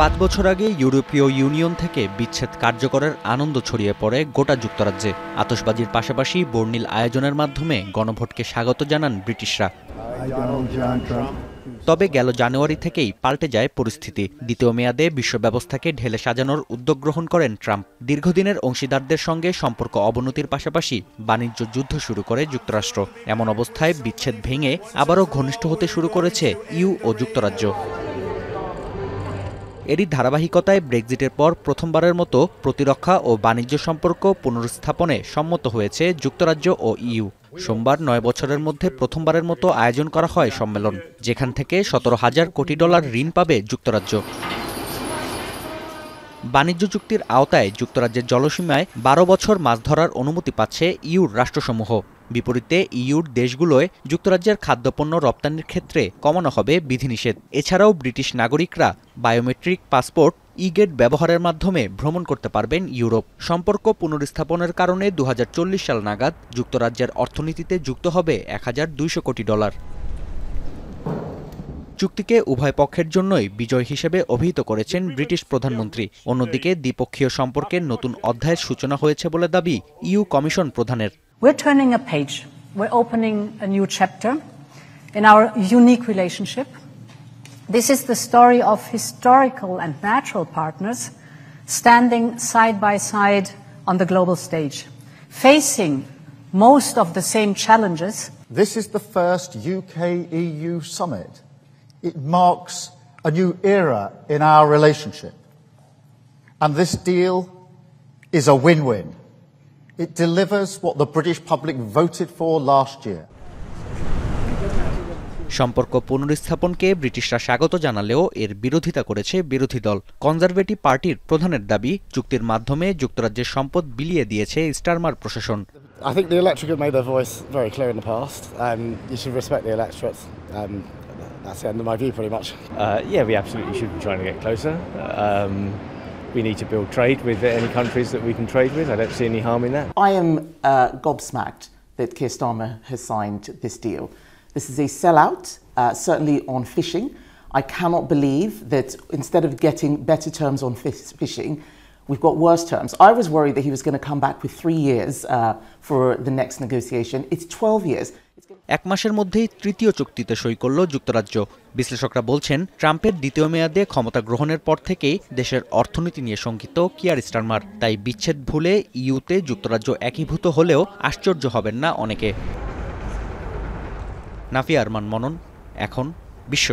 5 বছর আগে ইউরোপীয় ইউনিয়ন থেকে বিচ্ছেদ কার্যকরের আনন্দ ছড়িয়ে পড়ে গোটা যুক্তরাজ্যে। আতশবাজির পাশাপাশি বর্ণিল আয়োজনের মাধ্যমে গণভোটকে স্বাগত জানান ব্রিটিশরা। তবে গেল জানুয়ারি থেকেই পাল্টে যায় পরিস্থিতি। দ্বিতীয় মেয়াদে বিশ্ব ব্যবস্থাকে ঢেলে সাজানোর উদ্যোগ গ্রহণ করেন ট্রাম্প। দীর্ঘদিনের অংশীদারদের সঙ্গে সম্পর্ক অবনতির পাশাপাশি বাণিজ্য যুদ্ধ শুরু করে যুক্তরাষ্ট্র। এমন অবস্থায় বিচ্ছেদ ভেঙে আবারও ঘনিষ্ঠ হতে শুরু করেছে ইউ ও যুক্তরাজ্য। এরই ধারাবাহিকতায় ব্রেক্সিটের পর প্রথমবারের মতো প্রতিরক্ষা ও বাণিজ্য সম্পর্ক পুনরুত্থাপনে সম্মত হয়েছে যুক্তরাজ্য ও ইউ। সোমবার 9 বছরের মধ্যে প্রথমবারের মতো আয়োজন করা হয় সম্মেলন, যেখান থেকে $17,000 কোটি ঋণ পাবে যুক্তরাজ্য। বাণিজ্য চুক্তির আওতায় যুক্তরাজ্যের জলসীমায় 12 বছর মাছ ধরার অনুমতি পাচ্ছে ইউর রাষ্ট্রসমূহ। বিপরীতে ইউর দেশগুলোয় যুক্তরাজ্যের খাদ্যপণ্য রপ্তানির ক্ষেত্রে কমানো হবে বিধিনিষেধ। এছাড়াও ব্রিটিশ নাগরিকরা বায়োমেট্রিক পাসপোর্ট ই-গেট ব্যবহারের মাধ্যমে ভ্রমণ করতে পারবেন ইউরোপ। সম্পর্ক পুনরুত্থাপনের কারণে 2040 সাল নাগাদ যুক্তরাজ্যের অর্থনীতিতে যুক্ত হবে $1,200 কোটি। চুক্তিকে উভয় পক্ষের জন্যই বিজয় হিসেবে অভিহিত করেছেন ব্রিটিশ প্রধানমন্ত্রী। অন্যদিকে দ্বিপক্ষীয় সম্পর্কের নতুন অধ্যায়ের সূচনা হয়েছে বলে দাবি ইউ কমিশন প্রধানের। We're turning a page. We're opening a new chapter in our unique relationship. This is the story of historical and natural partners standing side by side on the global stage, facing most of the same challenges. This is the first UK-EU summit. It marks a new era in our relationship. And this deal is a win-win. It delivers what the British public voted for last year. সম্পর্ক পুনরুত্থাপনকে ব্রিটিশরা স্বাগত জানালেও এর বিরোধিতা করেছে বিরোধী দল। Conservative পার্টির প্রধানের দাবি, চুক্তির মাধ্যমে যুক্তরাজ্যের সম্পদ বিলিয়ে দিয়েছে স্টারমার প্রশাসন। I think the electorate have made their voice very clear in the past. You should respect the electorate. That's the end of my view, pretty much. Yeah, we absolutely should be trying to get closer. We need to build trade with any countries that we can trade with. I don't see any harm in that. I am gobsmacked that Keir Starmer has signed this deal. This is a sellout, certainly on fishing. I cannot believe that instead of getting better terms on fishing, we've got worse terms. I was worried that he was going to come back with 3 years for the next negotiation. It's 12 years. 1 মাসের মধ্যেই তৃতীয় চুক্তিতে সই করল যুক্তরাজ্য। বিশ্লেষকরা বলছেন, ট্রাম্পের দ্বিতীয় মেয়াদে ক্ষমতা গ্রহণের পর থেকেই দেশের অর্থনীতি নিয়ে শঙ্কিত কিয়ার স্টারমার। তাই বিচ্ছেদ ভুলে ইউতে যুক্তরাজ্য একীভূত হলেও আশ্চর্য হবেন না অনেকে। নাফিয়া আরমান মনন, এখন বিশ্ব।